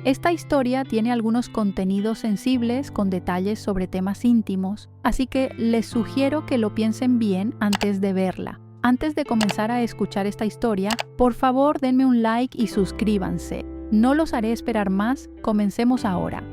Esta historia tiene algunos contenidos sensibles con detalles sobre temas íntimos, así que les sugiero que lo piensen bien antes de verla. Antes de comenzar a escuchar esta historia, por favor denme un like y suscríbanse. No los haré esperar más, comencemos ahora.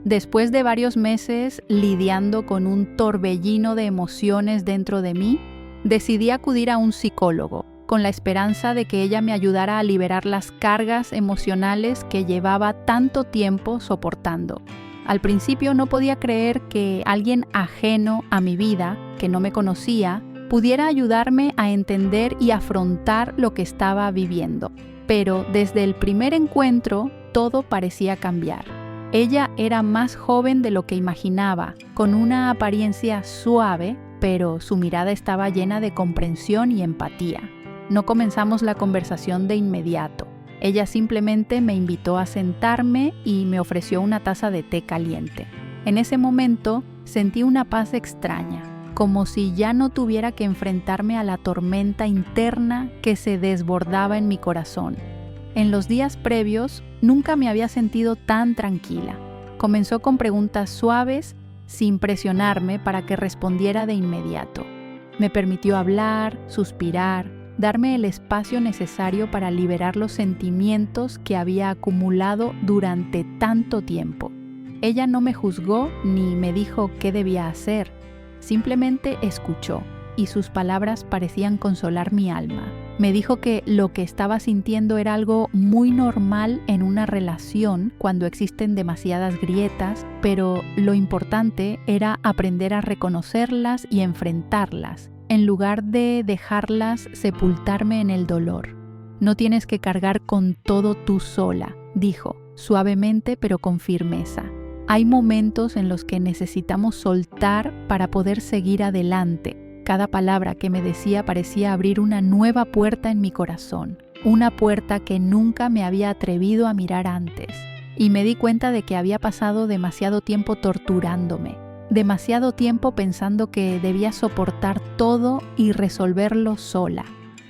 Después de varios meses lidiando con un torbellino de emociones dentro de mí, decidí acudir a un psicólogo, con la esperanza de que ella me ayudara a liberar las cargas emocionales que llevaba tanto tiempo soportando. Al principio no podía creer que alguien ajeno a mi vida, que no me conocía, pudiera ayudarme a entender y afrontar lo que estaba viviendo. Pero desde el primer encuentro, todo parecía cambiar. Ella era más joven de lo que imaginaba, con una apariencia suave, pero su mirada estaba llena de comprensión y empatía. No comenzamos la conversación de inmediato. Ella simplemente me invitó a sentarme y me ofreció una taza de té caliente. En ese momento sentí una paz extraña, como si ya no tuviera que enfrentarme a la tormenta interna que se desbordaba en mi corazón. En los días previos nunca me había sentido tan tranquila. Comenzó con preguntas suaves, sin presionarme para que respondiera de inmediato. Me permitió hablar, suspirar, darme el espacio necesario para liberar los sentimientos que había acumulado durante tanto tiempo. Ella no me juzgó ni me dijo qué debía hacer. Simplemente escuchó, y sus palabras parecían consolar mi alma. Me dijo que lo que estaba sintiendo era algo muy normal en una relación cuando existen demasiadas grietas, pero lo importante era aprender a reconocerlas y enfrentarlas, en lugar de dejarlas sepultarme en el dolor. No tienes que cargar con todo tú sola, dijo, suavemente pero con firmeza. Hay momentos en los que necesitamos soltar para poder seguir adelante. Cada palabra que me decía parecía abrir una nueva puerta en mi corazón, una puerta que nunca me había atrevido a mirar antes. Y me di cuenta de que había pasado demasiado tiempo torturándome, demasiado tiempo pensando que debía soportar todo y resolverlo sola.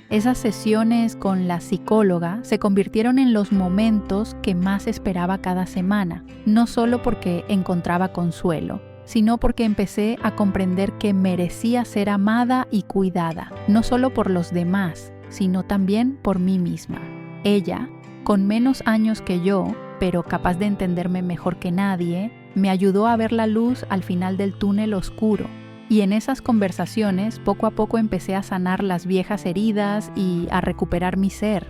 Esas sesiones con la psicóloga se convirtieron en los momentos que más esperaba cada semana, no solo porque encontraba consuelo, sino porque empecé a comprender que merecía ser amada y cuidada, no solo por los demás, sino también por mí misma. Ella, con menos años que yo, pero capaz de entenderme mejor que nadie, me ayudó a ver la luz al final del túnel oscuro. Y en esas conversaciones, poco a poco empecé a sanar las viejas heridas y a recuperar mi ser.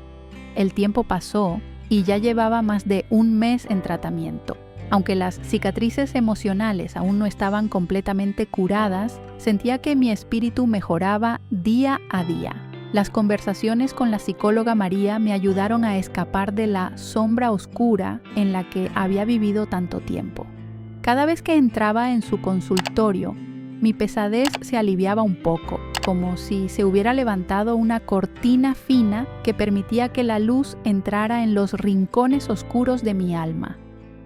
El tiempo pasó y ya llevaba más de un mes en tratamiento. Aunque las cicatrices emocionales aún no estaban completamente curadas, sentía que mi espíritu mejoraba día a día. Las conversaciones con la psicóloga María me ayudaron a escapar de la sombra oscura en la que había vivido tanto tiempo. Cada vez que entraba en su consultorio, mi pesadez se aliviaba un poco, como si se hubiera levantado una cortina fina que permitía que la luz entrara en los rincones oscuros de mi alma.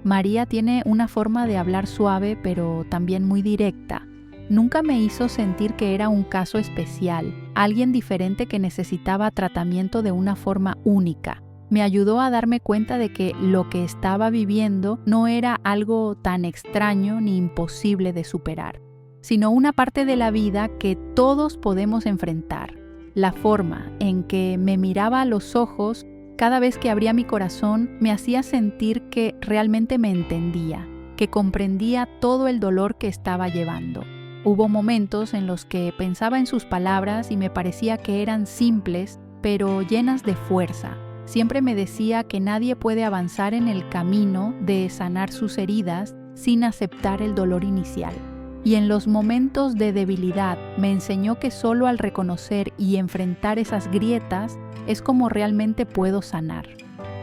María tiene una forma de hablar suave, pero también muy directa. Nunca me hizo sentir que era un caso especial, alguien diferente que necesitaba tratamiento de una forma única. Me ayudó a darme cuenta de que lo que estaba viviendo no era algo tan extraño ni imposible de superar, sino una parte de la vida que todos podemos enfrentar. La forma en que me miraba a los ojos cada vez que abría mi corazón me hacía sentir que realmente me entendía, que comprendía todo el dolor que estaba llevando. Hubo momentos en los que pensaba en sus palabras y me parecía que eran simples, pero llenas de fuerza. Siempre me decía que nadie puede avanzar en el camino de sanar sus heridas sin aceptar el dolor inicial. Y en los momentos de debilidad me enseñó que solo al reconocer y enfrentar esas grietas es como realmente puedo sanar.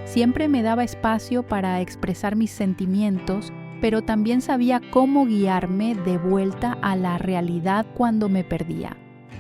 Siempre me daba espacio para expresar mis sentimientos, pero también sabía cómo guiarme de vuelta a la realidad cuando me perdía.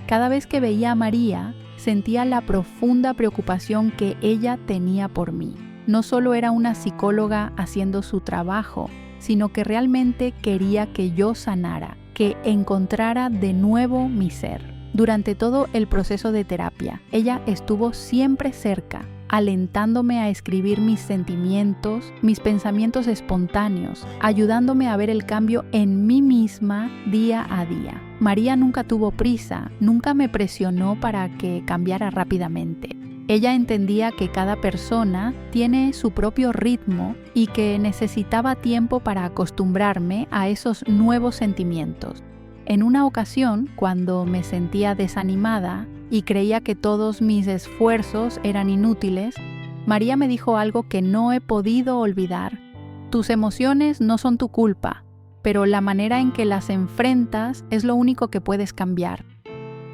Cada vez que veía a María, sentía la profunda preocupación que ella tenía por mí. No solo era una psicóloga haciendo su trabajo, sino que realmente quería que yo sanara, que encontrara de nuevo mi ser. Durante todo el proceso de terapia, ella estuvo siempre cerca, alentándome a escribir mis sentimientos, mis pensamientos espontáneos, ayudándome a ver el cambio en mí misma día a día. María nunca tuvo prisa, nunca me presionó para que cambiara rápidamente. Ella entendía que cada persona tiene su propio ritmo y que necesitaba tiempo para acostumbrarme a esos nuevos sentimientos. En una ocasión, cuando me sentía desanimada y creía que todos mis esfuerzos eran inútiles, María me dijo algo que no he podido olvidar. Tus emociones no son tu culpa, pero la manera en que las enfrentas es lo único que puedes cambiar.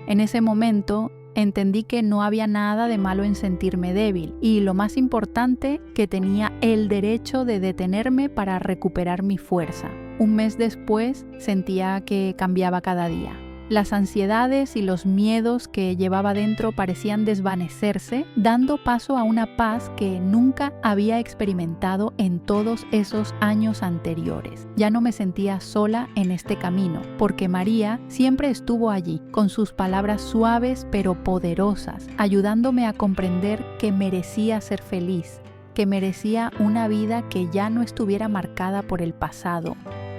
En ese momento, entendí que no había nada de malo en sentirme débil y, lo más importante, que tenía el derecho de detenerme para recuperar mi fuerza. Un mes después, sentía que cambiaba cada día. Las ansiedades y los miedos que llevaba dentro parecían desvanecerse, dando paso a una paz que nunca había experimentado en todos esos años anteriores. Ya no me sentía sola en este camino, porque María siempre estuvo allí, con sus palabras suaves pero poderosas, ayudándome a comprender que merecía ser feliz, que merecía una vida que ya no estuviera marcada por el pasado.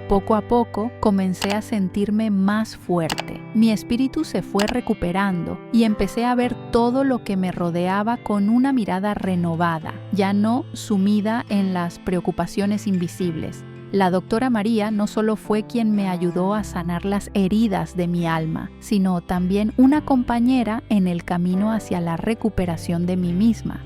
Poco a poco comencé a sentirme más fuerte. Mi espíritu se fue recuperando y empecé a ver todo lo que me rodeaba con una mirada renovada, ya no sumida en las preocupaciones invisibles. La doctora María no solo fue quien me ayudó a sanar las heridas de mi alma, sino también una compañera en el camino hacia la recuperación de mí misma.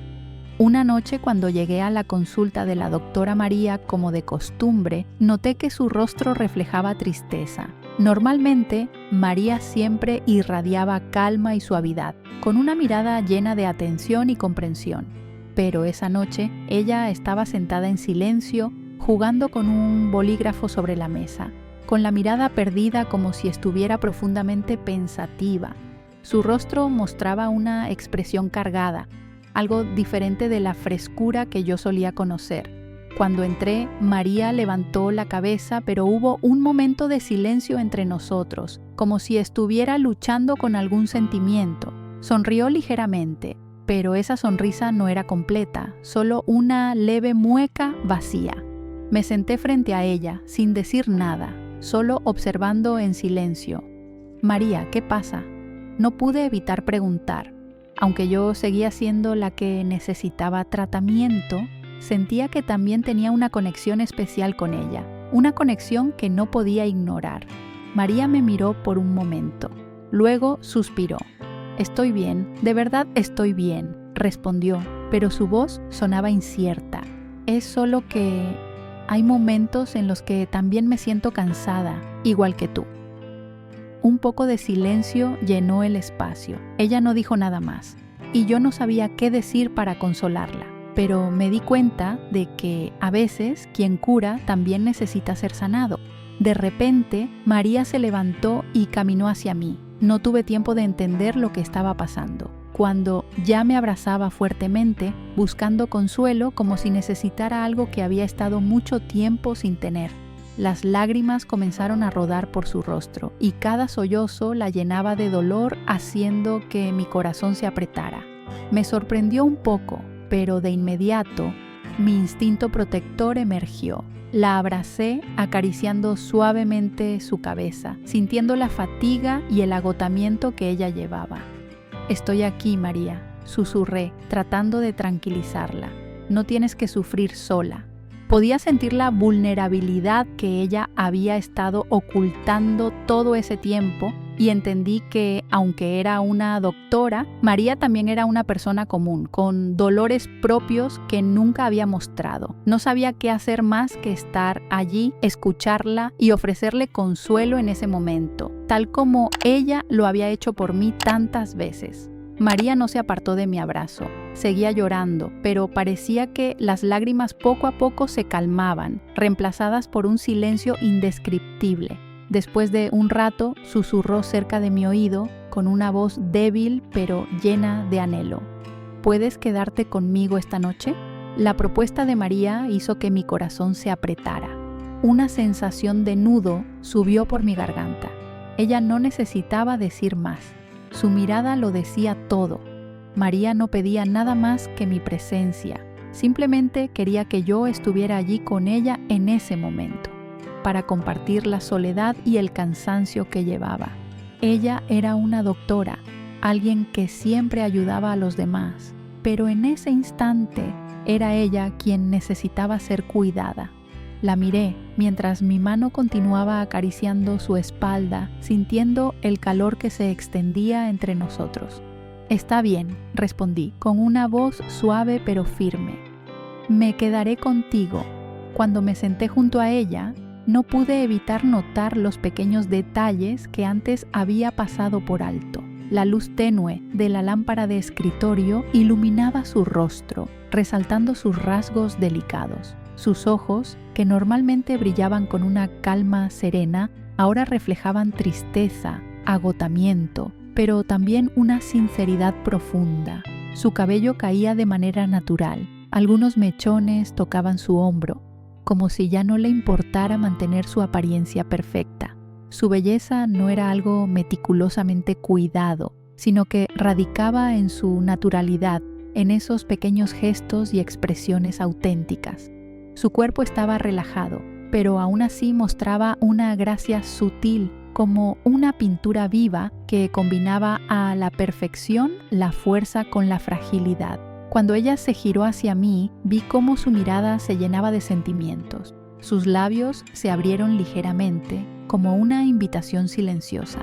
Una noche, cuando llegué a la consulta de la doctora María como de costumbre, noté que su rostro reflejaba tristeza. Normalmente, María siempre irradiaba calma y suavidad, con una mirada llena de atención y comprensión. Pero esa noche, ella estaba sentada en silencio, jugando con un bolígrafo sobre la mesa, con la mirada perdida como si estuviera profundamente pensativa. Su rostro mostraba una expresión cargada, algo diferente de la frescura que yo solía conocer. Cuando entré, María levantó la cabeza, pero hubo un momento de silencio entre nosotros, como si estuviera luchando con algún sentimiento. Sonrió ligeramente, pero esa sonrisa no era completa, solo una leve mueca vacía. Me senté frente a ella, sin decir nada, solo observando en silencio. María, ¿qué pasa? No pude evitar preguntar. Aunque yo seguía siendo la que necesitaba tratamiento, sentía que también tenía una conexión especial con ella, una conexión que no podía ignorar. María me miró por un momento. Luego suspiró. «Estoy bien, de verdad estoy bien», respondió, pero su voz sonaba incierta. «Es solo que hay momentos en los que también me siento cansada, igual que tú». Un poco de silencio llenó el espacio. Ella no dijo nada más, y yo no sabía qué decir para consolarla. Pero me di cuenta de que a veces quien cura también necesita ser sanado. De repente, María se levantó y caminó hacia mí. No tuve tiempo de entender lo que estaba pasando. Cuando ya me abrazaba fuertemente, buscando consuelo como si necesitara algo que había estado mucho tiempo sin tener. Las lágrimas comenzaron a rodar por su rostro y cada sollozo la llenaba de dolor, haciendo que mi corazón se apretara. Me sorprendió un poco, pero de inmediato mi instinto protector emergió. La abracé, acariciando suavemente su cabeza, sintiendo la fatiga y el agotamiento que ella llevaba. «Estoy aquí, María», susurré, tratando de tranquilizarla. «No tienes que sufrir sola». Podía sentir la vulnerabilidad que ella había estado ocultando todo ese tiempo y entendí que, aunque era una doctora, María también era una persona común, con dolores propios que nunca había mostrado. No sabía qué hacer más que estar allí, escucharla y ofrecerle consuelo en ese momento, tal como ella lo había hecho por mí tantas veces. María no se apartó de mi abrazo. Seguía llorando, pero parecía que las lágrimas poco a poco se calmaban, reemplazadas por un silencio indescriptible. Después de un rato, susurró cerca de mi oído, con una voz débil pero llena de anhelo. ¿Puedes quedarte conmigo esta noche? La propuesta de María hizo que mi corazón se apretara. Una sensación de nudo subió por mi garganta. Ella no necesitaba decir más. Su mirada lo decía todo. María no pedía nada más que mi presencia. Simplemente quería que yo estuviera allí con ella en ese momento, para compartir la soledad y el cansancio que llevaba. Ella era una doctora, alguien que siempre ayudaba a los demás, pero en ese instante era ella quien necesitaba ser cuidada. La miré mientras mi mano continuaba acariciando su espalda, sintiendo el calor que se extendía entre nosotros. «Está bien», respondí, con una voz suave pero firme. «Me quedaré contigo». Cuando me senté junto a ella, no pude evitar notar los pequeños detalles que antes había pasado por alto. La luz tenue de la lámpara de escritorio iluminaba su rostro, resaltando sus rasgos delicados. Sus ojos, que normalmente brillaban con una calma serena, ahora reflejaban tristeza, agotamiento, pero también una sinceridad profunda. Su cabello caía de manera natural. Algunos mechones tocaban su hombro, como si ya no le importara mantener su apariencia perfecta. Su belleza no era algo meticulosamente cuidado, sino que radicaba en su naturalidad, en esos pequeños gestos y expresiones auténticas. Su cuerpo estaba relajado, pero aún así mostraba una gracia sutil, como una pintura viva que combinaba a la perfección la fuerza con la fragilidad. Cuando ella se giró hacia mí, vi cómo su mirada se llenaba de sentimientos. Sus labios se abrieron ligeramente, como una invitación silenciosa.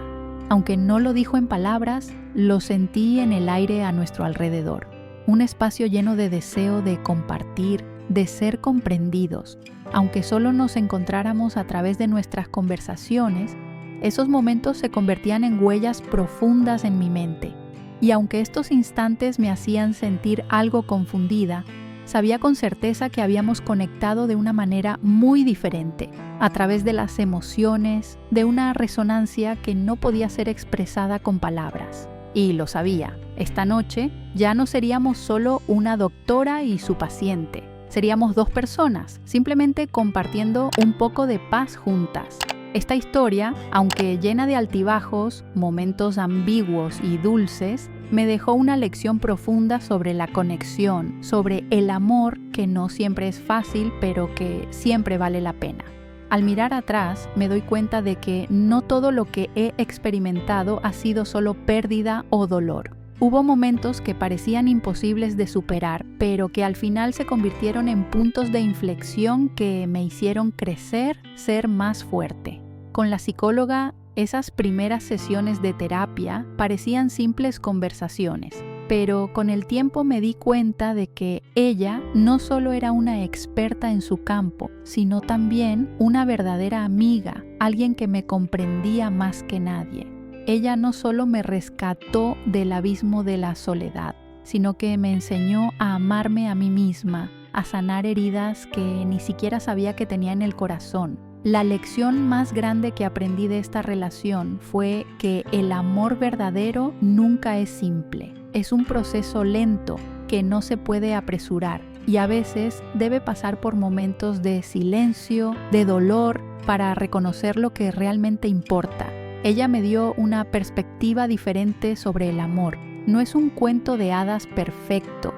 Aunque no lo dijo en palabras, lo sentí en el aire a nuestro alrededor. Un espacio lleno de deseo de compartir, de ser comprendidos. Aunque solo nos encontráramos a través de nuestras conversaciones, esos momentos se convertían en huellas profundas en mi mente. Y aunque estos instantes me hacían sentir algo confundida, sabía con certeza que habíamos conectado de una manera muy diferente, a través de las emociones, de una resonancia que no podía ser expresada con palabras. Y lo sabía, esta noche ya no seríamos solo una doctora y su paciente, seríamos dos personas, simplemente compartiendo un poco de paz juntas. Esta historia, aunque llena de altibajos, momentos ambiguos y dulces, me dejó una lección profunda sobre la conexión, sobre el amor que no siempre es fácil, pero que siempre vale la pena. Al mirar atrás, me doy cuenta de que no todo lo que he experimentado ha sido solo pérdida o dolor. Hubo momentos que parecían imposibles de superar, pero que al final se convirtieron en puntos de inflexión que me hicieron crecer, ser más fuerte. Con la psicóloga, esas primeras sesiones de terapia parecían simples conversaciones, pero con el tiempo me di cuenta de que ella no solo era una experta en su campo, sino también una verdadera amiga, alguien que me comprendía más que nadie. Ella no solo me rescató del abismo de la soledad, sino que me enseñó a amarme a mí misma, a sanar heridas que ni siquiera sabía que tenía en el corazón. La lección más grande que aprendí de esta relación fue que el amor verdadero nunca es simple. Es un proceso lento que no se puede apresurar y a veces debe pasar por momentos de silencio, de dolor, para reconocer lo que realmente importa. Ella me dio una perspectiva diferente sobre el amor. No es un cuento de hadas perfecto,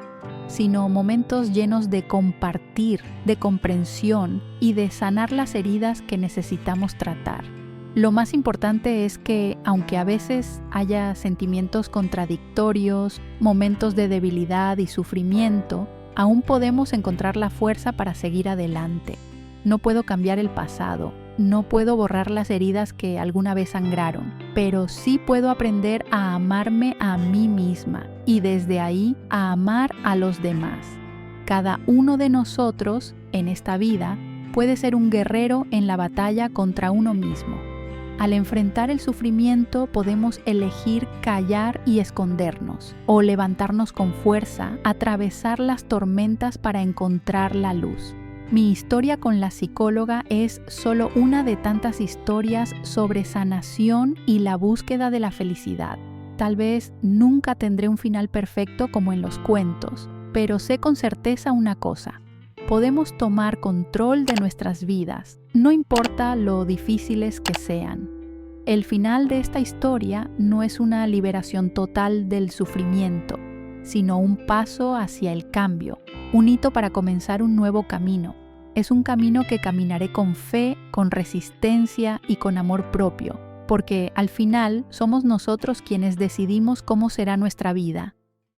sino momentos llenos de compartir, de comprensión y de sanar las heridas que necesitamos tratar. Lo más importante es que, aunque a veces haya sentimientos contradictorios, momentos de debilidad y sufrimiento, aún podemos encontrar la fuerza para seguir adelante. No puedo cambiar el pasado, no puedo borrar las heridas que alguna vez sangraron, pero sí puedo aprender a amarme a mí misma y desde ahí a amar a los demás. Cada uno de nosotros en esta vida puede ser un guerrero en la batalla contra uno mismo. Al enfrentar el sufrimiento podemos elegir callar y escondernos, o levantarnos con fuerza, atravesar las tormentas para encontrar la luz. Mi historia con la psicóloga es solo una de tantas historias sobre sanación y la búsqueda de la felicidad. Tal vez nunca tendré un final perfecto como en los cuentos, pero sé con certeza una cosa: podemos tomar control de nuestras vidas, no importa lo difíciles que sean. El final de esta historia no es una liberación total del sufrimiento, sino un paso hacia el cambio, un hito para comenzar un nuevo camino. Es un camino que caminaré con fe, con resistencia y con amor propio, porque al final somos nosotros quienes decidimos cómo será nuestra vida.